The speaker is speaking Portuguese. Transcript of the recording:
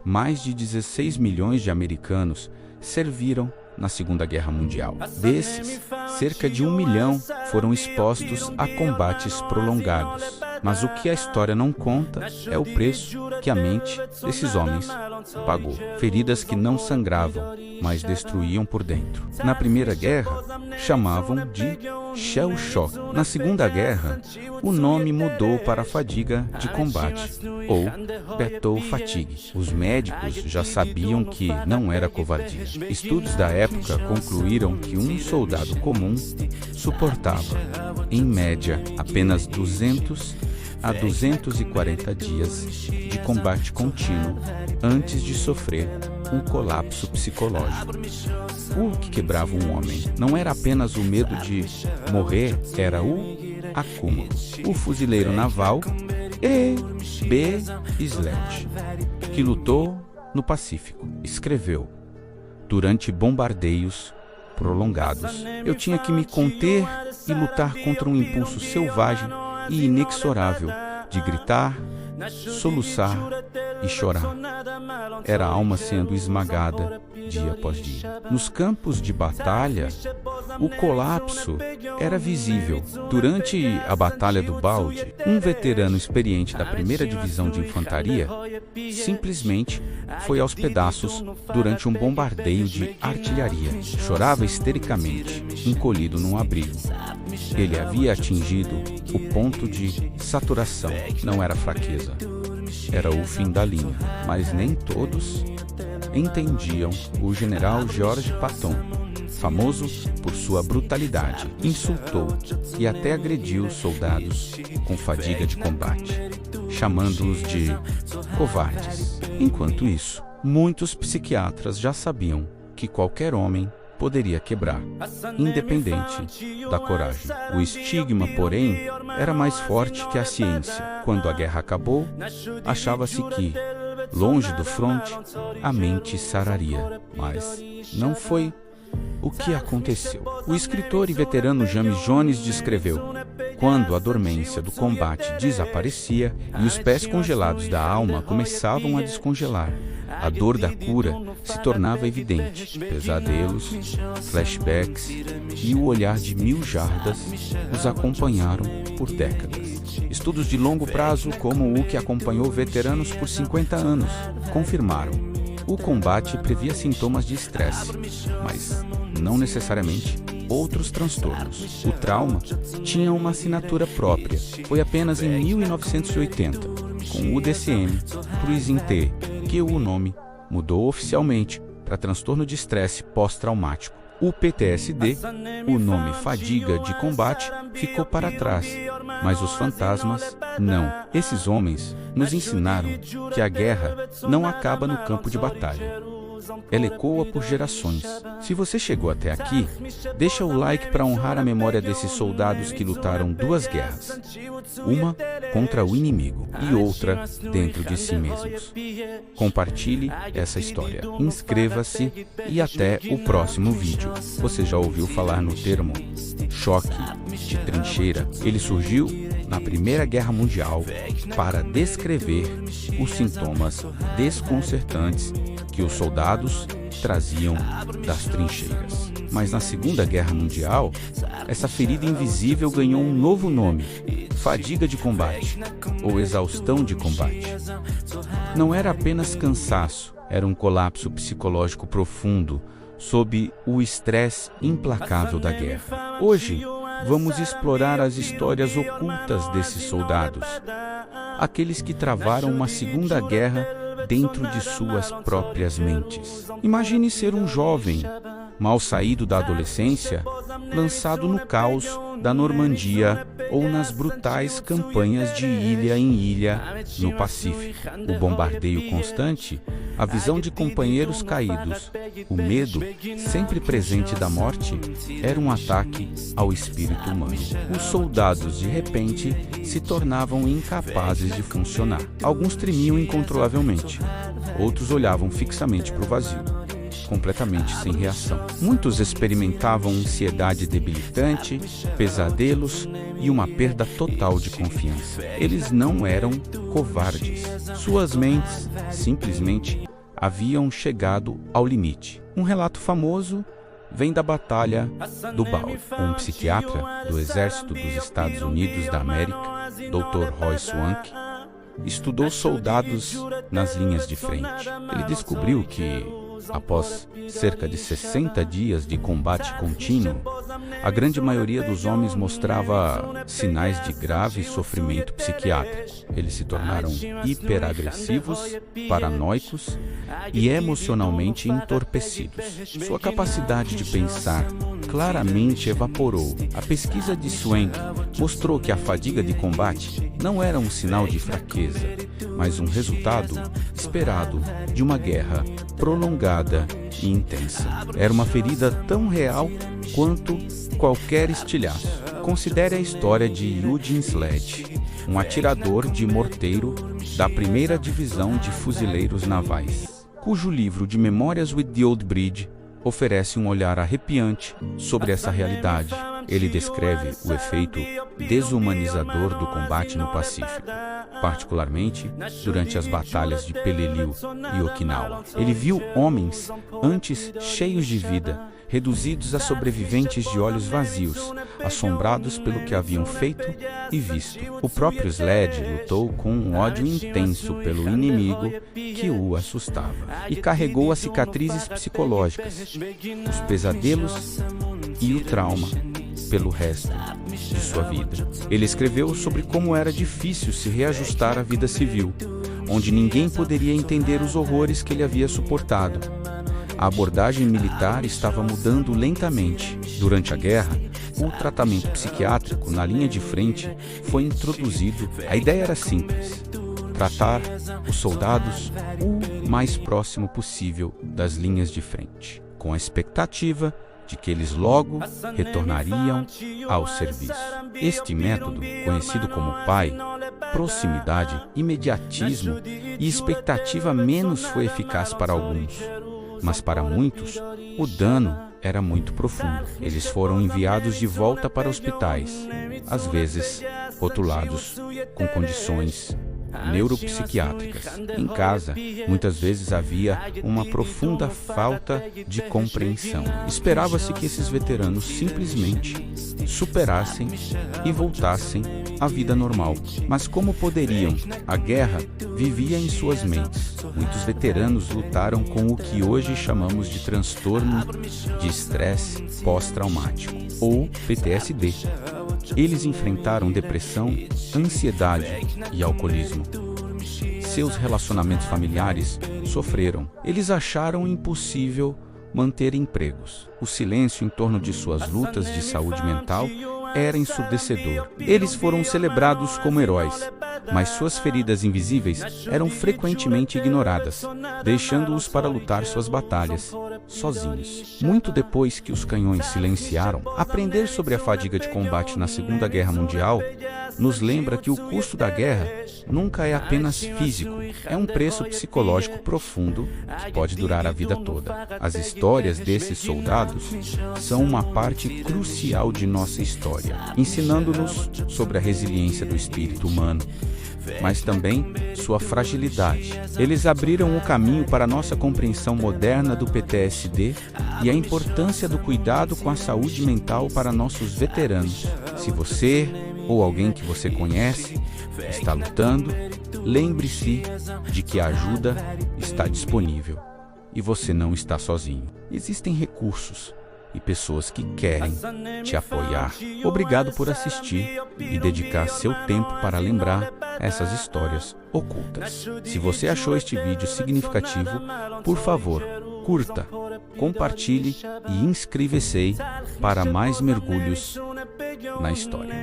mais de 16 milhões de americanos serviram na Segunda Guerra Mundial. Desses, cerca de 1 milhão foram expostos a combates prolongados. Mas o que a história não conta é o preço que a mente desses homens pagou. Feridas que não sangravam, mas destruíam por dentro. Na Primeira Guerra, chamavam de shell shock. Na Segunda Guerra, o nome mudou para fadiga de combate, ou battle fatigue. Os médicos já sabiam que não era covardia. Estudos da época concluíram que um soldado comum suportava, em média, apenas 200 a 240 dias de combate contínuo antes de sofrer um colapso psicológico. O que quebrava um homem não era apenas o medo de morrer, era o acúmulo. O fuzileiro naval E.B. Sledge, que lutou no Pacífico, escreveu: durante bombardeios prolongados, eu tinha que me conter e lutar contra um impulso selvagem e inexorável de gritar, soluçar e chorar. Era a alma sendo esmagada dia após dia. Nos campos de batalha, o colapso era visível. Durante a Batalha do Balde, um veterano experiente da 1ª Divisão de Infantaria simplesmente foi aos pedaços durante um bombardeio de artilharia. Chorava histericamente, encolhido num abrigo. Ele havia atingido o ponto de saturação. Não era fraqueza, era o fim da linha. Mas nem todos entendiam o general George Patton, famoso por sua brutalidade. Insultou e até agrediu soldados com fadiga de combate, chamando-os de covardes. Enquanto isso, muitos psiquiatras já sabiam que qualquer homem poderia quebrar, independente da coragem. O estigma, porém, era mais forte que a ciência. Quando a guerra acabou, achava-se que, longe do fronte, a mente sararia. Mas não foi o que aconteceu. O escritor e veterano James Jones descreveu: quando a dormência do combate desaparecia e os pés congelados da alma começavam a descongelar, a dor da cura se tornava evidente. Pesadelos, flashbacks e o olhar de 1000 jardas os acompanharam por décadas. Estudos de longo prazo, como o que acompanhou veteranos por 50 anos, confirmaram: o combate previa sintomas de estresse, mas não necessariamente outros transtornos. O trauma tinha uma assinatura própria. Foi apenas em 1980, com o DSM-T, que o nome mudou oficialmente para transtorno de estresse pós-traumático. O PTSD, o nome fadiga de combate, ficou para trás, mas os fantasmas não. Esses homens nos ensinaram que a guerra não acaba no campo de batalha. Ela ecoa por gerações. Se você chegou até aqui, deixa o like para honrar a memória desses soldados que lutaram 2 guerras. Uma contra o inimigo e outra dentro de si mesmos. Compartilhe essa história. Inscreva-se e até o próximo vídeo. Você já ouviu falar no termo choque de trincheira? Ele surgiu na Primeira Guerra Mundial para descrever os sintomas desconcertantes que os soldados traziam das trincheiras. Mas na Segunda Guerra Mundial, essa ferida invisível ganhou um novo nome: fadiga de combate, ou exaustão de combate. Não era apenas cansaço, era um colapso psicológico profundo sob o estresse implacável da guerra. Hoje, vamos explorar as histórias ocultas desses soldados, aqueles que travaram uma segunda guerra dentro de suas próprias mentes. Imagine ser um jovem, mal saído da adolescência, lançado no caos da Normandia ou nas brutais campanhas de ilha em ilha no Pacífico. O bombardeio constante, a visão de companheiros caídos, o medo sempre presente da morte, era um ataque ao espírito humano. Os soldados, de repente, se tornavam incapazes de funcionar. Alguns tremiam incontrolavelmente, outros olhavam fixamente para o vazio, completamente sem reação. Muitos experimentavam ansiedade debilitante, pesadelos e uma perda total de confiança. Eles não eram covardes. Suas mentes simplesmente haviam chegado ao limite. Um relato famoso vem da Batalha do Bulge. Um psiquiatra do Exército dos Estados Unidos da América, Dr. Roy Swank, estudou soldados nas linhas de frente. Ele descobriu que, após cerca de 60 dias de combate contínuo, a grande maioria dos homens mostrava sinais de grave sofrimento psiquiátrico. Eles se tornaram hiperagressivos, paranoicos e emocionalmente entorpecidos. Sua capacidade de pensar claramente evaporou. A pesquisa de Swank mostrou que a fadiga de combate não era um sinal de fraqueza, mas um resultado esperado de uma guerra prolongada e intensa. Era uma ferida tão real quanto qualquer estilhaço. Considere a história de Eugene Sledge, um atirador de morteiro da 1ª Divisão de Fuzileiros Navais, cujo livro de Memórias with the Old Bridge oferece um olhar arrepiante sobre essa realidade. Ele descreve o efeito desumanizador do combate no Pacífico, particularmente durante as batalhas de Peleliu e Okinawa. Ele viu homens antes cheios de vida, reduzidos a sobreviventes de olhos vazios, assombrados pelo que haviam feito e visto. O próprio Sledge lutou com um ódio intenso pelo inimigo que o assustava e carregou as cicatrizes psicológicas, os pesadelos e o trauma pelo resto de sua vida. Ele escreveu sobre como era difícil se reajustar à vida civil, onde ninguém poderia entender os horrores que ele havia suportado. A abordagem militar estava mudando lentamente. Durante a guerra, o tratamento psiquiátrico na linha de frente foi introduzido. A ideia era simples: tratar os soldados o mais próximo possível das linhas de frente, com a expectativa de que eles logo retornariam ao serviço. Este método, conhecido como PAI, proximidade, imediatismo e expectativa menos, foi eficaz para alguns, mas para muitos, o dano era muito profundo. Eles foram enviados de volta para hospitais, às vezes rotulados com condições neuropsiquiátricas. Em casa, muitas vezes havia uma profunda falta de compreensão. Esperava-se que esses veteranos simplesmente superassem e voltassem à vida normal. Mas como poderiam? A guerra vivia em suas mentes. Muitos veteranos lutaram com o que hoje chamamos de transtorno de estresse pós-traumático, ou PTSD. Eles enfrentaram depressão, ansiedade e alcoolismo. Seus relacionamentos familiares sofreram. Eles acharam impossível manter empregos. O silêncio em torno de suas lutas de saúde mental era ensurdecedor. Eles foram celebrados como heróis, mas suas feridas invisíveis eram frequentemente ignoradas, deixando-os para lutar suas batalhas sozinhos. Muito depois que os canhões silenciaram, aprender sobre a fadiga de combate na Segunda Guerra Mundial nos lembra que o custo da guerra nunca é apenas físico, é um preço psicológico profundo que pode durar a vida toda. As histórias desses soldados são uma parte crucial de nossa história, ensinando-nos sobre a resiliência do espírito humano, mas também sua fragilidade. Eles abriram o caminho para a nossa compreensão moderna do PTSD e a importância do cuidado com a saúde mental para nossos veteranos. Se você ou alguém que você conhece está lutando, lembre-se de que a ajuda está disponível e você não está sozinho. Existem recursos e pessoas que querem te apoiar. Obrigado por assistir e dedicar seu tempo para lembrar essas histórias ocultas. Se você achou este vídeo significativo, por favor, curta, compartilhe e inscreva-se para mais mergulhos na história.